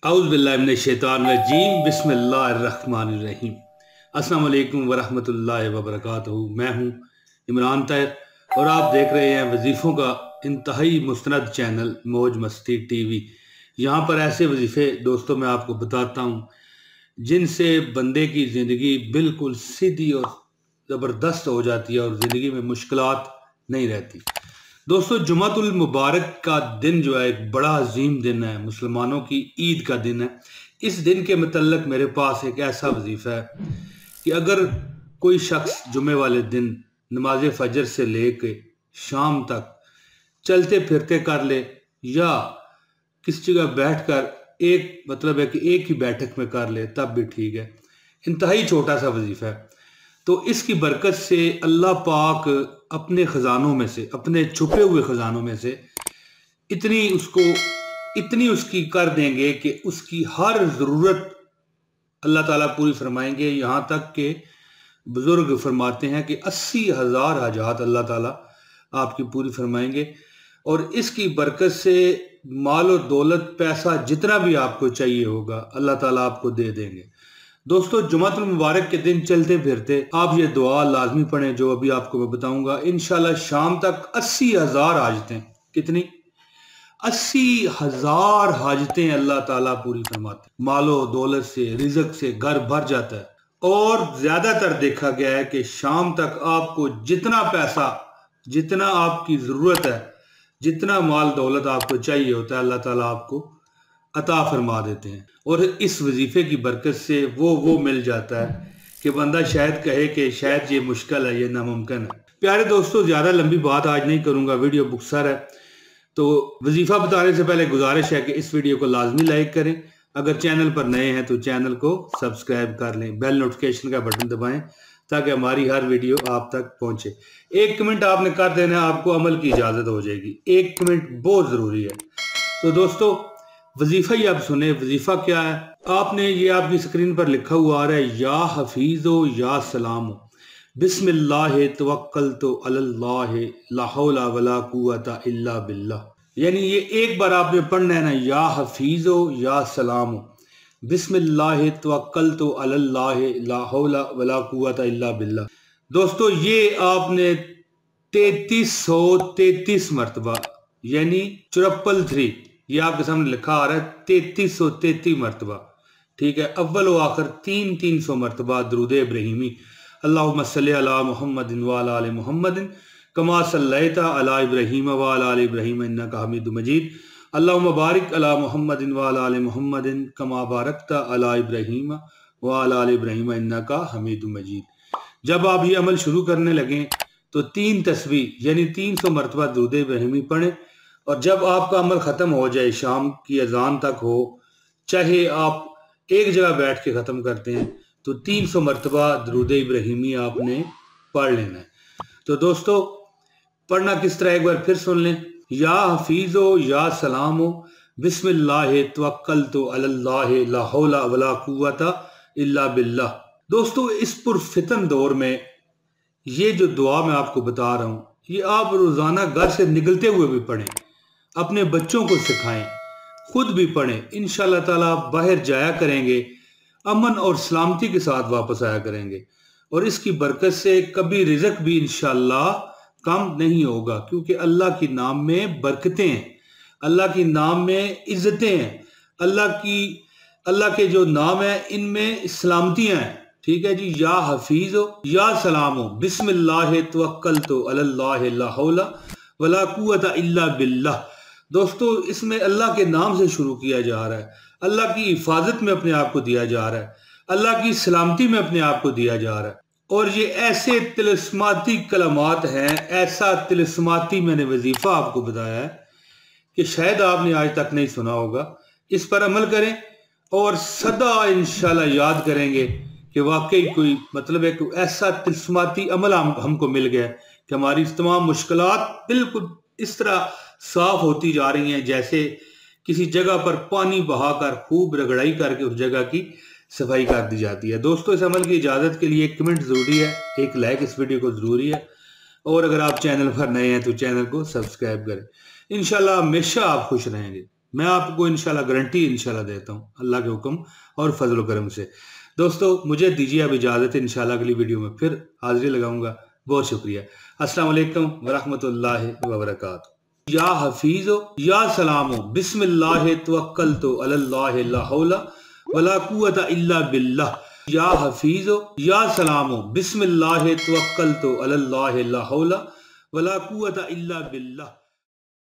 औज़ुबिल्लाहिमिनश्शैतानिर्रजीम बिस्मिल्लाहिर्रहमानिर्रहीम। अस्सलाम वालेकुम वरहमतुल्लाहि वबरकातुहू। मैं हूँ इमरान ताहिर और आप देख रहे हैं वजीफ़ों का इंतहाई मुस्तनद चैनल मौज मस्ती टीवी। यहाँ पर ऐसे वजीफ़े दोस्तों मैं आपको बताता हूँ जिनसे बंदे की ज़िंदगी बिल्कुल सीधी और ज़बरदस्त हो जाती है और ज़िंदगी में मुश्किलात नहीं रहती। दोस्तों, जुमातुल मुबारक का दिन जो है एक बड़ा अजीम दिन है, मुसलमानों की ईद का दिन है। इस दिन के मतलब मेरे पास एक ऐसा वजीफ़ा है कि अगर कोई शख्स जुमे वाले दिन नमाज फजर से लेके शाम तक चलते फिरते कर ले या किसी जगह बैठकर एक मतलब है कि एक ही बैठक में कर ले तब भी ठीक है। इंतहाई छोटा सा वजीफ़ा है। तो इसकी बरकत से अल्लाह पाक अपने ख़जानों में से, अपने छुपे हुए ख़जानों में से इतनी उसकी कर देंगे कि उसकी हर ज़रूरत अल्लाह ताला पूरी फरमाएंगे। यहाँ तक कि बुज़ुर्ग फरमाते हैं कि 80,000 हाजात अल्लाह ताला आपकी पूरी फरमाएंगे और इसकी बरकत से माल और दौलत पैसा जितना भी आपको चाहिए होगा अल्लाह ताला आपको दे देंगे। दोस्तों, जुमातुल मुबारक के दिन चलते फिरते आप ये दुआ लाजमी पढ़ें जो अभी आपको मैं बताऊंगा। इंशाल्लाह शाम तक 80,000 हाजतें, कितनी 80,000 हाजतें अल्लाह ताला पूरी फरमाते हैं। मालो दौलत से, रिज़्क से घर भर जाता है और ज्यादातर देखा गया है कि शाम तक आपको जितना पैसा, जितना आपकी जरूरत है, जितना माल दौलत आपको चाहिए होता है अल्लाह ताला आपको अता फरमा देते हैं। और इस वजीफे की बरकत से वो मिल जाता है कि बंदा शायद कहे कि शायद ये मुश्किल है, ये नामुमकिन है। प्यारे दोस्तों, ज़्यादा लंबी बात आज नहीं करूँगा, वीडियो बुकसर है। तो वजीफ़ा बताने से पहले गुजारिश है कि इस वीडियो को लाजमी लाइक करें। अगर चैनल पर नए हैं तो चैनल को सब्सक्राइब कर लें, बेल नोटिफिकेशन का बटन दबाएं ताकि हमारी हर वीडियो आप तक पहुँचे। एक कमेंट आपने कर देना, आपको अमल की इजाज़त हो जाएगी। एक कमेंट बहुत ज़रूरी है। तो दोस्तों, वजीफ़ा ही आप सुने। वजीफ़ा क्या है? आपने ये आपकी स्क्रीन पर लिखा हुआ आ रहा है, या हफीज़ो या सलामो बिस्मिल्लाह तवक्कलतु अलल्लाह ला हौला वला कुव्वता इल्ला बिल्लाह। यानी ये एक बार आपने पढ़ना है ना, या हफीज़ो या सलामो बिस्मिल्लाह तवक्कलतु अलल्लाह ला हौला वला कुव्वता इल्ला बिल्लाह। दोस्तों, ये आपने 3333 मरतबा यानी 433, ये आपके सामने लिखा आ रहा है 3333 मरतबा, ठीक है। अव्वल व आखिर 300 मरतबा दरूद इब्राहिमी अल्लाहुम्मा सल्ली अला मुहम्मदिन व अला आलि मुहम्मदिन कमा सल्लैता अला इब्राहीम व अला आलि इब्राहीम इन्नका हमीदुम मजीद अल्लाहुम्मा बारिक अला मुहम्मदिन व अला आलि मुहम्मदिन कमा बारकता अला इब्राहीम व अला आलि इब्राहीम इन्नका हमीदुम मजीद। जब आप ये अमल शुरू करने लगें तो 3 तस्बीह यानी 300 मरतबा दरूद इब्राहिमी पढ़ें और जब आपका अमल ख़त्म हो जाए, शाम की अजान तक हो, चाहे आप एक जगह बैठ के ख़त्म करते हैं, तो 300 मरतबा दरूद इब्राहिमी आपने पढ़ लेना है। तो दोस्तों, पढ़ना किस तरह एक बार फिर सुन लें। या हफीज़ो या सलामो बिस्मिल्लाह तवक्कलतु अलल्लाह ला हौला वला कुव्वता इल्ला बिल्लाह। दोस्तों, इस पुरफितन दौर में ये जो दुआ मैं आपको बता रहा हूँ, ये आप रोज़ाना घर से निकलते हुए भी पढ़ें, अपने बच्चों को सिखाएं, खुद भी पढ़ें। इंशाअल्लाह ताला आप बाहर जाया करेंगे, अमन और सलामती के साथ वापस आया करेंगे और इसकी बरकत से कभी रिज़्क भी इंशाअल्लाह कम नहीं होगा, क्योंकि अल्लाह के नाम में बरकतें हैं, अल्लाह के नाम में इज्जतें हैं, अल्लाह के जो नाम है इनमें सलामतियाँ हैं, ठीक है जी। या हफीज़ो या सलामो बिस्मिल्लाह तवक्कलतु अलल्लाह ला हौला वला कुव्वता इल्ला बिल्लाह। दोस्तों, इसमें अल्लाह के नाम से शुरू किया जा रहा है, अल्लाह की हिफाजत में अपने आप को दिया जा रहा है, अल्लाह की सलामती में अपने आप को दिया जा रहा है। और ये ऐसे तिलस्माती कलमात हैं, ऐसा तिलस्माती मैंने वजीफ़ा आपको बताया है कि शायद आपने आज तक नहीं सुना होगा। इस पर अमल करें और सदा इंशाल्लाह याद करेंगे कि वाकई कोई मतलब है कि ऐसा तिलस्माती अमल हमको मिल गया कि हमारी तमाम मुश्किलात बिल्कुल इस तरह साफ होती जा रही हैं जैसे किसी जगह पर पानी बहाकर खूब रगड़ाई करके उस जगह की सफाई कर दी जाती है। दोस्तों, इस अमल की इजाज़त के लिए एक कमेंट ज़रूरी है, एक लाइक इस वीडियो को ज़रूरी है और अगर आप चैनल पर नए हैं तो चैनल को सब्सक्राइब करें। इंशाल्लाह हमेशा आप खुश रहेंगे। मैं आपको इंशाल्लाह गारंटी इंशाल्लाह देता हूँ अल्लाह के हुक्म और फजल करम से। दोस्तों मुझे दीजिए अब इजाज़त, इंशाल्लाह अगली वीडियो में फिर हाजिरी लगाऊंगा। बहुत शुक्रिया। अस्सलाम वालेकुम वरहमतुल्लाहि वबरकातुहू। या हफीज़ो या सलामो बिस्मिल्लाह तवक्कलतु अलल्लाहि ला हौला वला कुव्वता इल्ला बिल्लाह। या हफीज़ो या सलामो बिस्मिल्लाह तवक्कलतु अलल्लाहि ला हौला वला कुव्वता इल्ला बिल्लाह।